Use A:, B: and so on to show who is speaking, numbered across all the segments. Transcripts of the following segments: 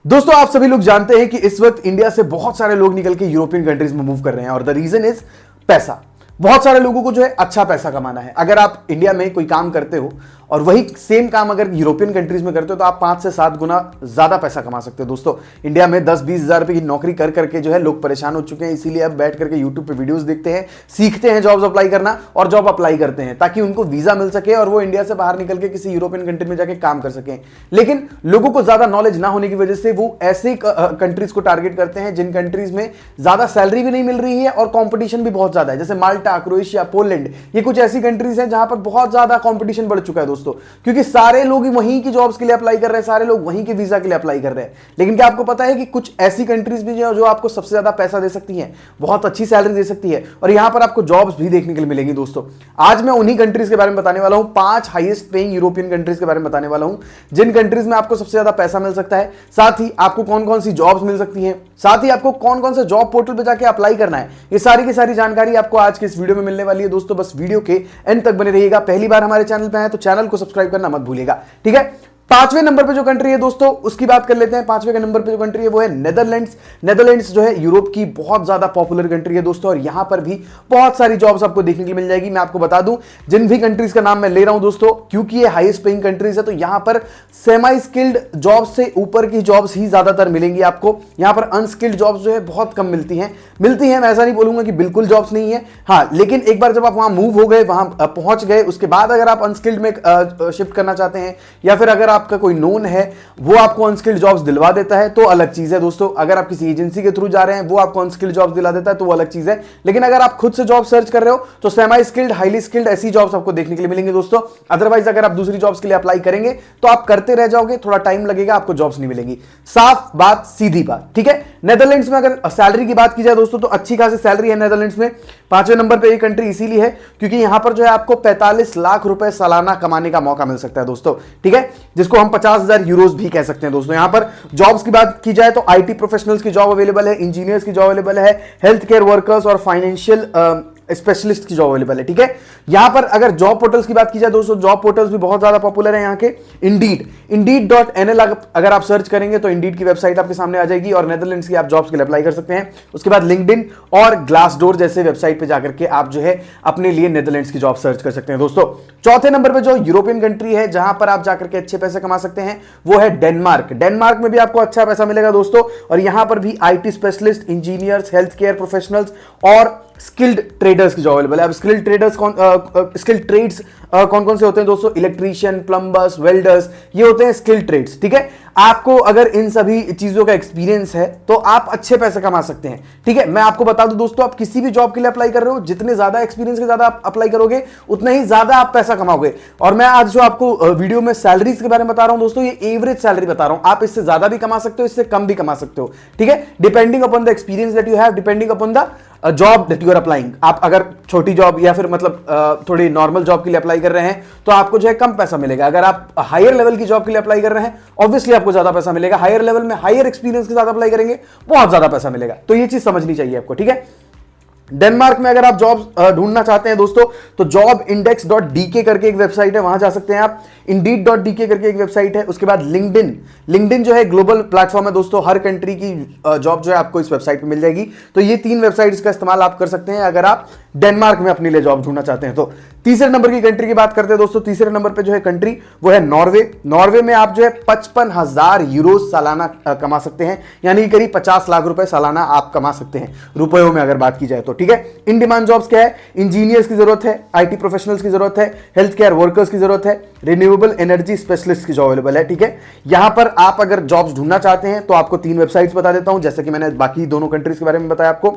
A: दोस्तों आप सभी लोग जानते हैं कि इस वक्त इंडिया से बहुत सारे लोग निकल के यूरोपियन कंट्रीज में मूव कर रहे हैं और द रीजन इज पैसा। बहुत सारे लोगों को जो है अच्छा पैसा कमाना है। अगर आप इंडिया में कोई काम करते हो और वही सेम काम अगर यूरोपियन कंट्रीज में करते हो तो आप 5 से 7 गुना ज्यादा पैसा कमा सकते हो। दोस्तों इंडिया में 10-20 हजार रुपए की नौकरी कर करके जो है लोग परेशान हो चुके हैं, इसीलिए अब बैठ करके यूट्यूब पे वीडियोस देखते हैं, सीखते हैं जॉब्स अप्लाई करना और जॉब अप्लाई करते हैं ताकि उनको वीजा मिल सके और वो इंडिया से बाहर निकल के किसी यूरोपियन कंट्री में जाके काम कर सकें। लेकिन लोगों को ज्यादा नॉलेज ना होने की वजह से वो ऐसे कंट्रीज को टारगेट करते हैं जिन कंट्रीज में ज्यादा सैलरी भी नहीं मिल रही है और कॉम्पिटिशन भी बहुत ज्यादा है, जैसे माल्टा, क्रोएशिया, पोलैंड। ये कुछ ऐसी कंट्रीज हैं जहां पर बहुत ज्यादा कॉम्पिटिशन बढ़ चुका है दोस्तों, क्योंकि सारे लोग वहीं की जॉब्स के लिए अप्लाई कर रहे हैं, सारे लोग वहीं के वीजा के लिए अप्लाई कर रहे हैं। लेकिन क्या आपको पता है कि कुछ ऐसी कंट्रीज भी जो आपको सबसे ज्यादा पैसा दे सकती हैं, बहुत अच्छी सैलरी दे सकती है और यहां पर आपको जॉब्स भी देखने के लिए मिलेंगी। दोस्तों आज मैं उन्हीं कंट्रीज के बारे में बताने वाला हूं, 5 हाईएस्ट पेइंग यूरोपियन कंट्रीज के बारे में बताने वाला हूं जिन कंट्रीज में आपको सबसे ज्यादा पैसा मिल सकता है, साथ ही आपको कौन कौन सी जॉब्स मिल सकती हैं, साथ ही आपको कौन कौन से जॉब पोर्टल पे जाके अप्लाई करना है। ये सारी की सारी जानकारी आपको आज के इस वीडियो में मिलने वाली है। दोस्तों बस वीडियो के एंड तक बने रहिएगा। पहली बार हमारे चैनल पे आए तो चैनल को सब्सक्राइब करना मत भूलिएगा, ठीक है। 5वें नंबर पे जो कंट्री है दोस्तों उसकी बात कर लेते हैं। 5वें नंबर पे जो कंट्री है वो है नेदरलैंड्स। नेदरलैंड्स जो है यूरोप की बहुत ज्यादा पॉपुलर कंट्री है दोस्तों और यहां पर भी बहुत सारी जॉब्स आपको देखने के लिए मिल जाएगी। मैं आपको बता दूं जिन भी कंट्रीज का नाम मैं ले रहा हूं दोस्तों, क्योंकि ये हाईएस्ट पेइंग कंट्रीज है तो यहां पर सेमी स्किल्ड जॉब्स से ऊपर की जॉब्स ही ज्यादातर मिलेंगी आपको। यहां पर अनस्किल्ड जॉब्स जो है बहुत कम मिलती हैं। मैं ऐसा नहीं बोलूंगा कि बिल्कुल जॉब्स नहीं है, हाँ, लेकिन एक बार जब आप वहां मूव हो गए, वहां पहुंच गए, उसके बाद अगर आप अनस्किल्ड में शिफ्ट करना चाहते हैं या फिर अगर आपका कोई नोन है वो आपको अनस्किल्ड जॉब्स दिलवा देता है तो अलग चीज है दोस्तों। अगर आप किसी एजेंसी के थ्रू जा रहे हैं वो आपको अनस्किल्ड जॉब्स दिला देता है तो वो अलग चीज है। लेकिन अगर आप खुद से जॉब सर्च कर रहे हो तो सेमी स्किल्ड, हाईली स्किल्ड ऐसी जॉब्स आपको देखने के लिए मिलेंगे दोस्तों। अदरवाइज अगर आप दूसरी जॉब्स के लिए अप्लाई करेंगे तो आप करते रह जाओगे, थोड़ा टाइम लगेगा, आपको जॉब्स नहीं मिलेंगी। साफ बात, सीधी बात, ठीक है। नेदरलैंड्स में अगर सैलरी की बात की जाए दोस्तों तो अच्छी खासी सैलरी है नेदरलैंड्स में। 5वें नंबर पे ये कंट्री इसीलिए है क्योंकि यहां पर जो है आपको 45 लाख रुपए सालाना कमाने का मौका मिल सकता है दोस्तों, ठीक है, जिसको हम 50,000 यूरोज भी कह सकते हैं दोस्तों। यहां पर जॉब्स की बात की जाए तो आईटी प्रोफेशनल्स की जॉब अवेलेबल है, इंजीनियर्स की जॉब अवेलेबल है, हेल्थ केयर वर्कर्स और फाइनेंशियल स्पेशलिस्ट की जॉब अवेलेबल है, ठीक है। यहां पर अगर जॉब पोर्टल्स की बात की जाए दोस्तों, जॉब पोर्टल्स भी बहुत ज्यादा पॉपुलर है यहाँ के। Indeed.nl अगर आप सर्च करेंगे तो इंडीड की वेबसाइट आपके सामने आ जाएगी और नेदरलैंड्स की आप जॉब्स के लिए अप्लाई कर सकते हैं। उसके बाद लिंक्डइन और ग्लासडोर जैसे वेबसाइट पे जाकर के आप जो है अपने लिए नेदरलैंड्स की जॉब सर्च कर सकते हैं दोस्तों। 4थे नंबर पे जो यूरोपियन कंट्री है जहां पर आप जाकर के अच्छे पैसे कमा सकते हैं वो है डेनमार्क। डेनमार्क में भी आपको अच्छा पैसा मिलेगा दोस्तों और यहां पर भी IT specialist, engineers, health care professionals और स्किल्ड ट्रेडर्स की जॉब अवेलेबल है। अब स्किल्ड ट्रेड्स कौन कौन से होते हैं दोस्तों? इलेक्ट्रीशियन, प्लम्बर्स, वेल्डर्स, ये होते हैं स्किल्ड ट्रेड्स, ठीक है। आपको अगर इन सभी चीजों का एक्सपीरियंस है तो आप अच्छे पैसे कमा सकते हैं, ठीक है। मैं आपको बता दूं दोस्तों, आप किसी भी जॉब के लिए अप्लाई कर रहे हो, जितने ज्यादा एक्सपीरियंस के ज्यादा आप अप्लाई करोगे उतना ही ज्यादा आप पैसा कमाओगे। और मैं आज जो आपको वीडियो में सैलरीज के बारे में बता रहा हूं दोस्तों, ये एवरेज सैलरी बता रहा हूं। आप इससे ज्यादा भी कमा सकते हो, इससे कम भी कमा सकते हो, ठीक है, depending upon the experience that you have, depending upon the job that you are applying. आप अगर छोटी जॉब या फिर मतलब थोड़ी नॉर्मल जॉब के लिए अप्लाई कर रहे हैं तो आपको जो है कम पैसा मिलेगा। अगर आप हायर लेवल की जॉब के लिए अप्लाई कर रहे हैं ऑब्वियसली आपको ज्यादा पैसा मिलेगा। हायर लेवल में हायर एक्सपीरियंस के साथ अप्लाई करेंगे बहुत ज्यादा पैसा मिलेगा। तो ये चीज समझनी चाहिए आपको, ठीक है। डेनमार्क में अगर आप जॉब ढूंढना चाहते हैं दोस्तों तो jobindex.dk करके एक वेबसाइट है, वहां जा सकते हैं आप। Indeed.dk करके एक वेबसाइट है। उसके बाद लिंक्डइन जो है ग्लोबल प्लेटफॉर्म है दोस्तों, हर कंट्री की जॉब जो है आपको इस वेबसाइट पे मिल जाएगी। तो ये 3 वेबसाइट्स का इस्तेमाल आप कर सकते हैं अगर आप डेनमार्क में अपने लिए जॉब ढूंढना चाहते हैं तो। तीसरे नंबर की कंट्री की बात करते हैं दोस्तों। तीसरे नंबर पे जो है कंट्री वो है नॉर्वे। नॉर्वे में आप जो है 55,000 यूरो सालाना कमा सकते हैं, यानी करीब 50 लाख रुपए सालाना आप कमा सकते हैं रुपयों में अगर बात की जाए तो, ठीक है। इन डिमांड जॉब्स क्या है? इंजीनियर्स की जरूरत है, आईटी प्रोफेशनल्स की जरूरत है, हेल्थ केयर वर्कर्स की जरूरत है, रिन्यूएबल एनर्जी स्पेशलिस्ट की जॉब अवेलेबल है, ठीक है। यहां पर आप अगर जॉब्स ढूंढना चाहते हैं तो आपको 3 वेबसाइट्स बता देता हूं, जैसे कि मैंने बाकी दोनों कंट्रीज के बारे में बताया आपको।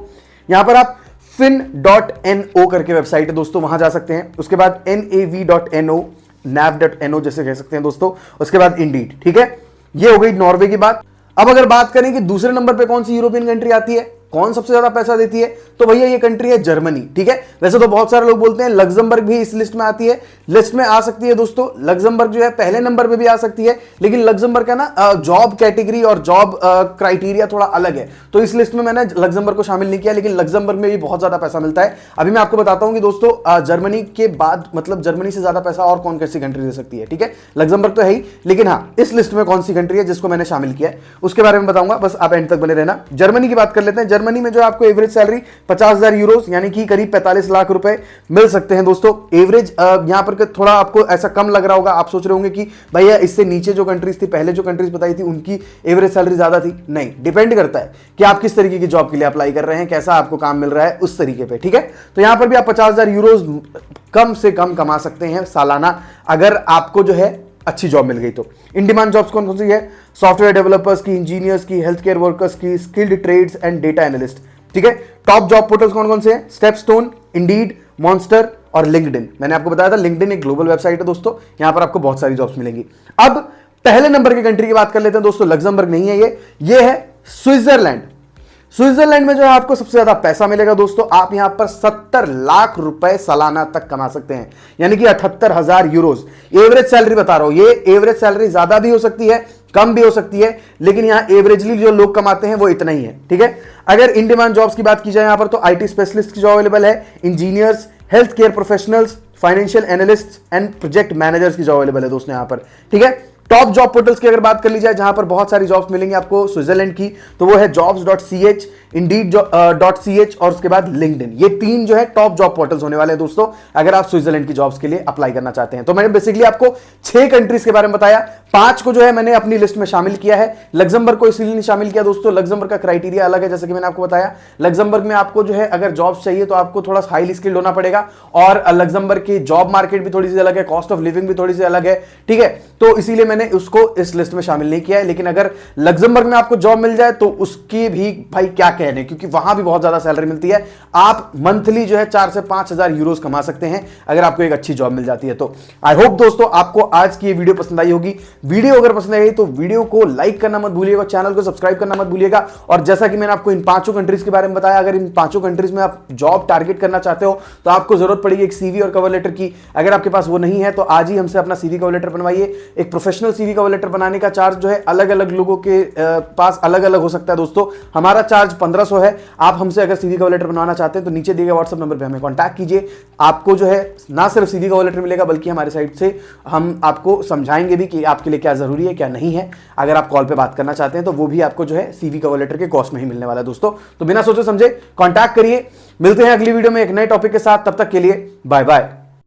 A: यहां पर आप fin.no करके वेबसाइट है दोस्तों, वहां जा सकते हैं। उसके बाद nav.no, nav.no जैसे कह सकते हैं दोस्तों। उसके बाद इंडीड, ठीक है। ये हो गई नॉर्वे की बात। अब अगर बात करें कि दूसरे नंबर पे कौन सी यूरोपियन कंट्री आती है कौन सबसे ज्यादा पैसा देती है? तो भैया ये कंट्री है जर्मनी। ठीक है, वैसे तो बहुत सारे लोग बोलते हैं लग्जमबर्ग भी इस लिस्ट में आती है, लिस्ट में आ सकती है दोस्तों। लग्जमबर्ग जो है पहले नंबर पे भी आ सकती है, लेकिन लग्जमबर्ग का ना जॉब कैटेगरी और जॉब क्राइटेरिया थोड़ा अलग है, तो इस लिस्ट में मैंने लग्जमबर्ग को शामिल नहीं किया। लेकिन लग्जमबर्ग में भी बहुत ज्यादा पैसा मिलता है। अभी मैं आपको बताता हूं कि दोस्तों जर्मनी के बाद मतलब जर्मनी से ज्यादा पैसा और कौन कैसी कंट्री दे सकती है। ठीक है, लग्जमबर्ग तो है ही, लेकिन हाँ इस लिस्ट में कौन सी कंट्री है जिसको मैंने शामिल किया है उसके बारे में बताऊंगा, बस आप एंड तक बने रहना। जर्मनी की बात कर लेते हैं। जर्मनी में जो आपको एवरेज सैलरी 50,000 यूरोस यानी कि करीब 45 लाख रुपए मिल सकते हैं दोस्तों। एवरेज यहां पर थोड़ा आपको ऐसा कम लग रहा होगा, आप सोच रहे होंगे कि भैया इससे नीचे जो कंट्रीज थी, पहले जो कंट्रीज बताई थी उनकी एवरेज सैलरी ज्यादा थी। नहीं, डिपेंड करता है कि आप किस तरीके की जॉब के लिए अप्लाई कर रहे हैं, कैसा आपको काम मिल रहा है उस तरीके पे। ठीक है, तो यहां पर भी आप 50,000 यूरोस कम से कम कमा सकते हैं सालाना, अगर आपको जो है अच्छी जॉब मिल गई तो। इन डिमांड जॉब्स कौन कौन सी है? सॉफ्टवेयर डेवलपर्स की, इंजीनियर्स की, हेल्थ केयर वर्कर्स की, skilled trades and data analyst. ठीक है, टॉप जॉब पोर्टल्स कौन कौन से हैं? स्टेपस्टोन, इंडीड, मॉन्स्टर और लिंक्डइन। मैंने आपको बताया था लिंक्डइन एक ग्लोबल वेबसाइट है दोस्तों, यहां पर आपको बहुत सारी जॉब्स मिलेंगी। अब पहले नंबर की कंट्री की बात कर लेते हैं दोस्तों। लग्जमबर्ग नहीं है ये है स्विट्जरलैंड। स्विट्जरलैंड में जो है आपको सबसे ज्यादा पैसा मिलेगा दोस्तों। आप यहां पर 70 लाख रुपए सालाना तक कमा सकते हैं, यानी कि 78,000 यूरोस। एवरेज सैलरी बता रहा हूं, ये एवरेज सैलरी ज्यादा भी हो सकती है, कम भी हो सकती है, लेकिन यहां एवरेजली जो लोग कमाते हैं वो इतना ही है। ठीक है, अगर इन डिमांड जॉब्स की बात की जाए यहां पर तो आईटी स्पेशलिस्ट की जॉब अवेलेबल है, engineers, health care professionals, financial analyst and project managers की जॉब अवेलेबल है दोस्तों यहां पर। ठीक है, टॉप जॉब पोर्टल्स की अगर बात कर ली जाए जहां पर बहुत सारी जॉब्स मिलेंगी आपको स्विट्जरलैंड की, तो वो है jobs.ch, indeed.ch और उसके बाद लिंक्डइन। ये तीन जो है टॉप जॉब पोर्टल्स होने वाले हैं दोस्तों, अगर आप स्विट्जरलैंड की जॉब्स के लिए अप्लाई करना चाहते हैं। तो मैंने बेसिकली आपको 6 कंट्रीज के बारे में बताया, 5 को जो है मैंने अपनी लिस्ट में शामिल किया है। लग्जमबर्ग को इसलिए नहीं शामिल किया दोस्तों, लग्जमबर्ग का क्राइटेरिया अलग है, जैसे कि मैंने आपको बताया। लग्जमबर्ग में आपको जो है अगर जॉब्स चाहिए तो आपको थोड़ा हाईली स्किल्ड होना पड़ेगा, और लग्जमबर्ग की जॉब मार्केट भी थोड़ी सी अलग है, कॉस्ट ऑफ लिविंग भी थोड़ी सी अलग है। ठीक है, तो इसीलिए मैंने उसको इस लिस्ट में शामिल नहीं किया है। लेकिन अगर लग्जमबर्ग में आपको जॉब मिल जाए तो उसकी भी भाई क्या कहने, क्योंकि वहां भी बहुत ज्यादा सैलरी मिलती है। आप मंथली जो है 4 से 5,000 यूरोस कमा सकते हैं अगर आपको एक अच्छी जॉब मिल जाती है। तो आई होप दोस्तों आपको आज की ये वीडियो पसंद आई होगी। वीडियो अगर पसंद आई तो वीडियो को लाइक करना मत भूलिएगा, चैनल को सब्सक्राइब करना मत भूलिएगा। और जैसा कि मैंने आपको इन 5 कंट्रीज के बारे में बताया, अगर इन 5 कंट्रीज में आप जॉब टारगेट करना चाहते हो तो आपको जरूरत पड़ेगी एक सीवी और कवर लेटर की। अगर आपके पास वो नहीं है तो आज ही हमसे अपना सीवी कवर लेटर बनवाइए। एक प्रोफेशनल सीवी कवर लेटर बनाने का चार्ज जो है अलग अलग लोगों के पास अलग अलग हो सकता है दोस्तों। हमारा चार्ज 1500 है। आप हमसे अगर सीवी कवर लेटर बनवाना चाहते हैं तो नीचे दिए गए व्हाट्सएप नंबर पे हमें कांटेक्ट कीजिए। आपको जो है ना सिर्फ सीवी कवर लेटर मिलेगा, बल्कि हमारे साइड से हम आपको समझाएंगे भी कि आपके लिए क्या जरूरी है क्या नहीं है। अगर आप कॉल पे बात करना चाहते हैं तो वो भी आपको जो है सीवी कवर लेटर के कॉस्ट में ही मिलने वाला है दोस्तों। तो बिना सोचे समझे कांटेक्ट करिए। मिलते हैं अगली वीडियो में एक नए टॉपिक के साथ, तब तक के लिए बाय बाय।